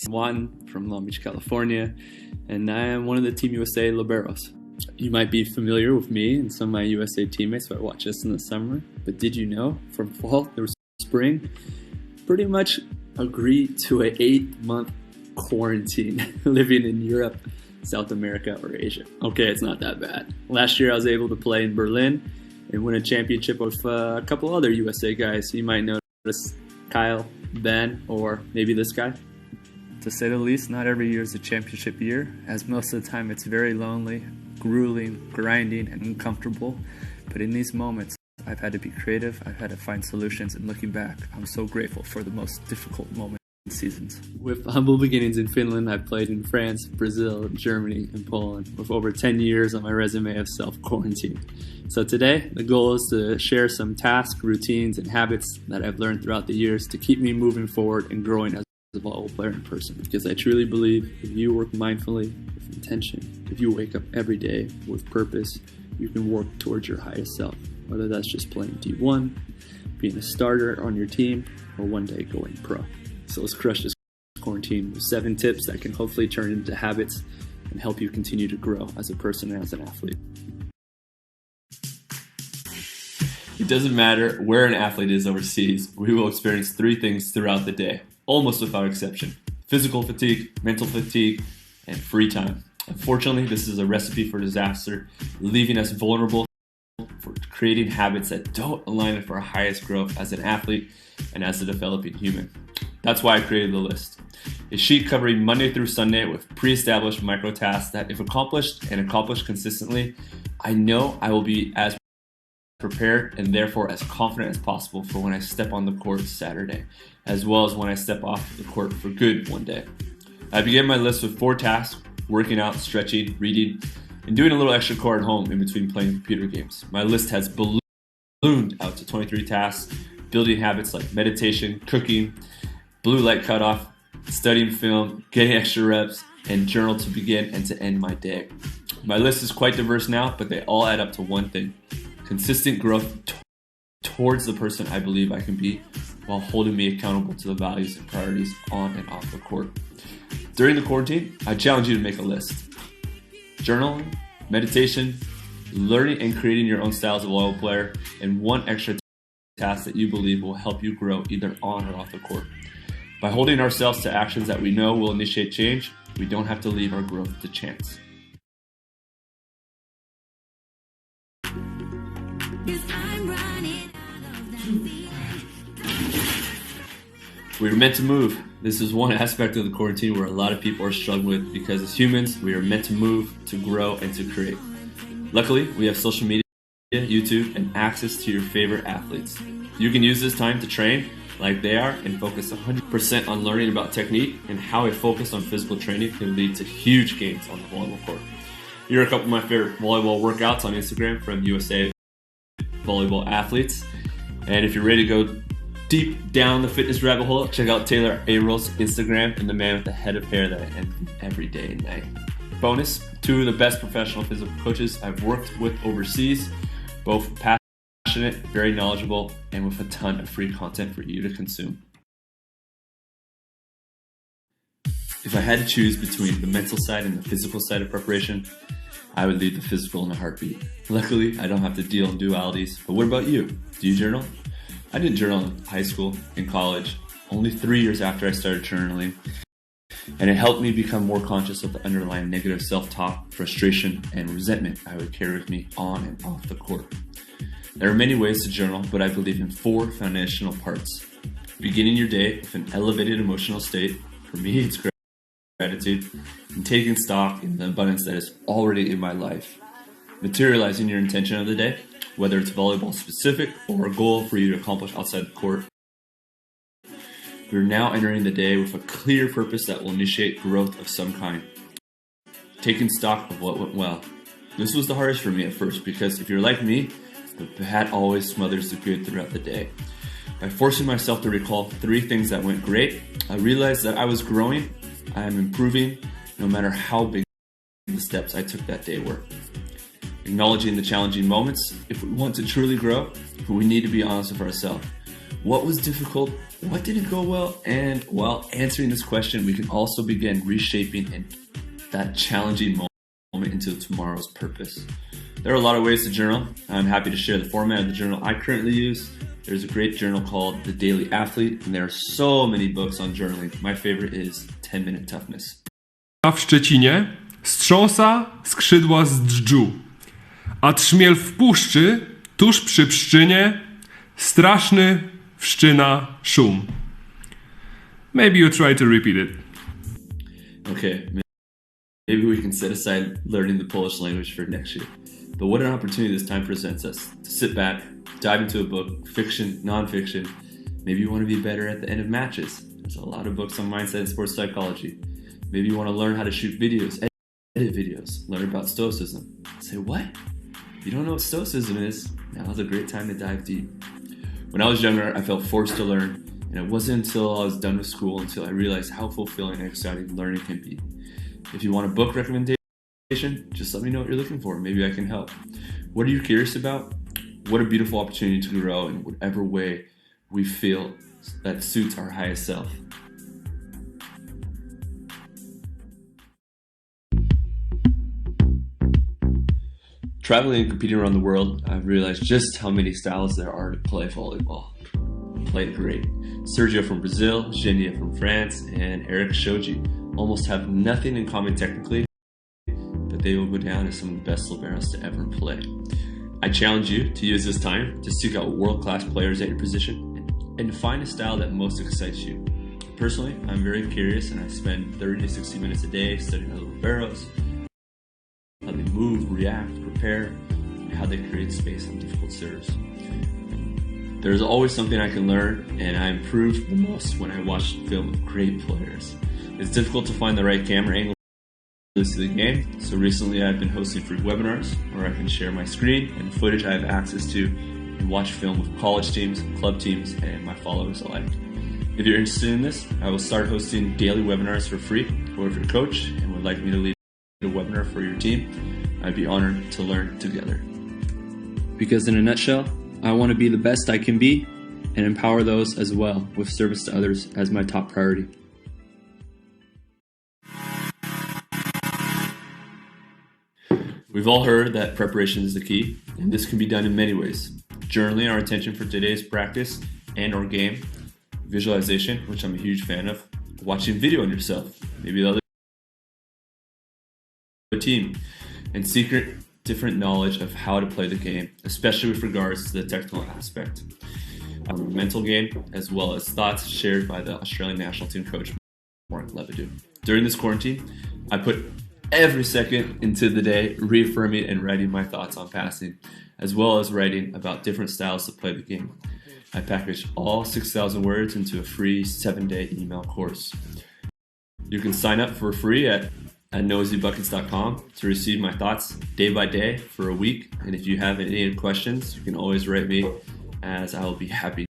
Watten from Long Beach, California, and I am one of the Team USA Liberos. You might be familiar with me and some of my USA teammates who I watch us in the summer, but did you know from fall through spring, pretty much agreed to an 8-month quarantine living in Europe, South America, or Asia. Okay, it's not that bad. Last year I was able to play in Berlin and win a championship with a couple other USA guys. You might notice Kyle, Ben, or maybe this guy. To say the least, not every year is a championship year, as most of the time it's very lonely, grueling, grinding, and uncomfortable. But in these moments, I've had to be creative, I've had to find solutions, and looking back, I'm so grateful for the most difficult moments and seasons. With humble beginnings in Finland, I've played in France, Brazil, Germany, and Poland, with over 10 years on my resume of self-quarantine. So today, the goal is to share some tasks, routines, and habits that I've learned throughout the years to keep me moving forward and growing as a volleyball player in person. Because I truly believe if you work mindfully, with intention, if you wake up every day with purpose, you can work towards your highest self. Whether that's just playing D1, being a starter on your team, or one day going pro. So let's crush this quarantine with 7 tips that can hopefully turn into habits and help you continue to grow as a person and as an athlete. It doesn't matter where an athlete is overseas, we will experience 3 things throughout the day, almost without exception: physical fatigue, mental fatigue, and free time. Unfortunately, this is a recipe for disaster, leaving us vulnerable for creating habits that don't align with our highest growth as an athlete and as a developing human. That's why I created the list. A sheet covering Monday through Sunday with pre-established micro tasks that, if accomplished and accomplished consistently, I know I will be as prepared and therefore as confident as possible for when I step on the court Saturday, as well as when I step off the court for good one day. I began my list with 4 tasks: working out, stretching, reading, and doing a little extra core at home in between playing computer games. My list has ballooned out to 23 tasks, building habits like meditation, cooking, blue light cutoff, studying film, getting extra reps, and journal to begin and to end my day. My list is quite diverse now, but they all add up to one thing: consistent growth towards the person I believe I can be, while holding me accountable to the values and priorities on and off the court. During the quarantine, I challenge you to make a list. Journaling, meditation, learning and creating your own style as a volleyball player, and 1 extra task that you believe will help you grow either on or off the court. By holding ourselves to actions that we know will initiate change, we don't have to leave our growth to chance. We're meant to move. This is one aspect of the quarantine where a lot of people are struggling with, because as humans, we are meant to move, to grow, and to create. Luckily, we have social media, YouTube, and access to your favorite athletes. You can use this time to train like they are and focus 100% on learning about technique and how a focus on physical training can lead to huge gains on the volleyball court. Here are a couple of my favorite volleyball workouts on Instagram from USA volleyball athletes. And if you're ready to go deep down the fitness rabbit hole, check out Taylor Averill's Instagram and the man with the head of hair that I envy every day and night. Bonus, 2 of the best professional physical coaches I've worked with overseas, both passionate, very knowledgeable, and with a ton of free content for you to consume. If I had to choose between the mental side and the physical side of preparation, I would leave the physical in a heartbeat. Luckily, I don't have to deal in dualities, but what about you? Do you journal? I didn't journal in high school, in college, only 3 years after I started journaling, and it helped me become more conscious of the underlying negative self-talk, frustration, and resentment I would carry with me on and off the court. There are many ways to journal, but I believe in 4 foundational parts. Beginning your day with an elevated emotional state, for me it's gratitude, and taking stock in the abundance that is already in my life. Materializing your intention of the day, whether it's volleyball specific or a goal for you to accomplish outside the court. You're now entering the day with a clear purpose that will initiate growth of some kind. Taking stock of what went well. This was the hardest for me at first, because if you're like me, the bad always smothers the good throughout the day. By forcing myself to recall 3 things that went great, I realized that I was growing, I am improving, no matter how big the steps I took that day were. Acknowledging the challenging moments. If we want to truly grow, we need to be honest with ourselves. What was difficult? What didn't go well? And while answering this question, we can also begin reshaping that challenging moment into tomorrow's purpose. There are a lot of ways to journal. I'm happy to share the format of the journal I currently use. There's a great journal called The Daily Athlete, and there are so many books on journaling. My favorite is 10-Minute Toughness. A w Szczecinie strząsa skrzydła z dżdżu, a trzmiel w puszczy, tuż przy pszczynie, straszny wszczyna szum. Maybe you try to repeat it. Okay, maybe we can set aside learning the Polish language for next year. But what an opportunity this time presents us to sit back, dive into a book, fiction, non-fiction. Maybe you want to be better at the end of matches. There's a lot of books on mindset and sports psychology. Maybe you want to learn how to shoot videos, edit videos, learn about stoicism. Say, what? You don't know what stoicism is? Now's a great time to dive deep. When I was younger, I felt forced to learn, and it wasn't until I was done with school until I realized how fulfilling and exciting learning can be. If you want a book recommendation, just let me know what you're looking for. Maybe I can help. What are you curious about? What a beautiful opportunity to grow in whatever way we feel that suits our highest self. Traveling and competing around the world, I've realized just how many styles there are to play volleyball. Played great. Sergio from Brazil, Genia from France, and Eric Shoji almost have nothing in common technically, but they will go down as some of the best liberos to ever play. I challenge you to use this time to seek out world-class players at your position and to find a style that most excites you. Personally, I'm very curious and I spend 30 to 60 minutes a day studying other liberos, how they move, react, prepare, and how they create space on difficult serves. There's always something I can learn, and I improve the most when I watch film of great players. It's difficult to find the right camera angle to the game, so recently I've been hosting free webinars where I can share my screen and footage I have access to and watch film with college teams, club teams, and my followers alike. If you're interested in this, I will start hosting daily webinars for free, or if you're a coach and would like me to lead a webinar for your team, I'd be honored to learn together. Because in a nutshell, I want to be the best I can be and empower those as well with service to others as my top priority. We've all heard that preparation is the key, and this can be done in many ways. Journaling our intention for today's practice and or game, visualization, which I'm a huge fan of, watching video on yourself, maybe the other team, and secret different knowledge of how to play the game, especially with regards to the technical aspect. Mental game, as well as thoughts shared by the Australian national team coach, Mark Lebedew. During this quarantine, I put every second into the day reaffirming and writing my thoughts on passing, as well as writing about different styles to play the game. I packaged all 6,000 words into a free 7-day email course. You can sign up for free at noseybuckets.com to receive my thoughts day by day for a week. And if you have any questions, you can always write me, as I will be happy.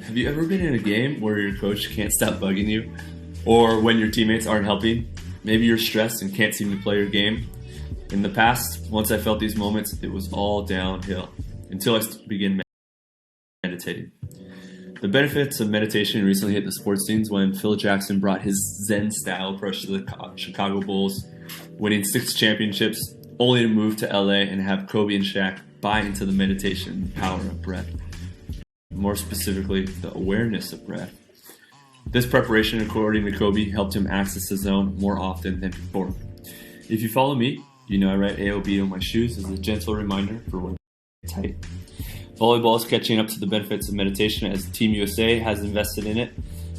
Have you ever been in a game where your coach can't stop bugging you? Or when your teammates aren't helping? Maybe you're stressed and can't seem to play your game. In the past, once I felt these moments, it was all downhill until I began meditating. The benefits of meditation recently hit the sports scenes when Phil Jackson brought his Zen-style approach to the Chicago Bulls, winning 6 championships, only to move to LA and have Kobe and Shaq buy into the meditation and power of breath. More specifically, the awareness of breath. This preparation, according to Kobe, helped him access the zone more often than before. If you follow me, you know I write AOB on my shoes as a gentle reminder for when it's tight. Volleyball is catching up to the benefits of meditation as Team USA has invested in it.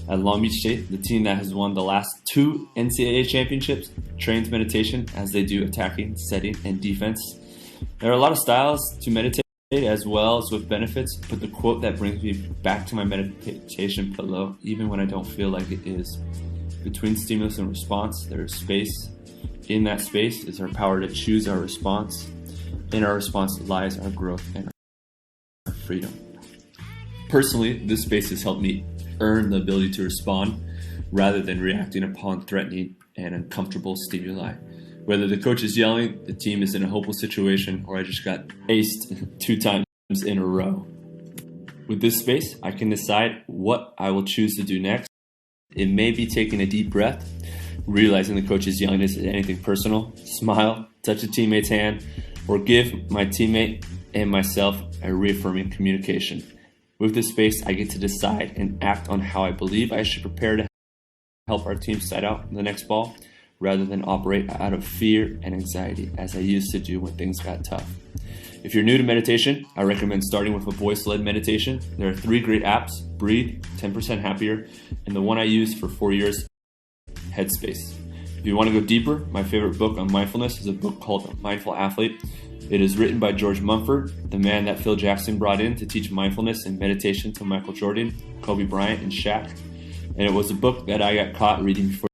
At Long Beach State, the team that has won the last 2 NCAA championships trains meditation as they do attacking, setting, and defense. There are a lot of styles to meditate as well as with benefits, but the quote that brings me back to my meditation pillow, even when I don't feel like it, is, between stimulus and response, there is space. In that space is our power to choose our response. In our response lies our growth and our freedom. Personally, this space has helped me earn the ability to respond rather than reacting upon threatening and uncomfortable stimuli. Whether the coach is yelling, the team is in a hopeless situation, or I just got aced 2 times in a row. With this space, I can decide what I will choose to do next. It may be taking a deep breath, realizing the coach's yellingness is anything personal, smile, touch a teammate's hand, or give my teammate and myself a reaffirming communication. With this space, I get to decide and act on how I believe I should prepare to help our team set out the next ball, rather than operate out of fear and anxiety as I used to do when things got tough. If you're new to meditation, I recommend starting with a voice-led meditation. There are 3 great apps: Breathe, 10% Happier, and the one I used for 4 years, Headspace. If you want to go deeper, my favorite book on mindfulness is a book called Mindful Athlete. It is written by George Mumford, the man that Phil Jackson brought in to teach mindfulness and meditation to Michael Jordan, Kobe Bryant, and Shaq. And it was a book that I got caught reading before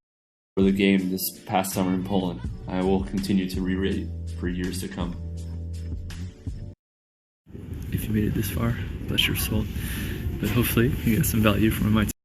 the game this past summer in Poland. I will continue to reread for years to come. If you made it this far, bless your soul. But hopefully you get some value from my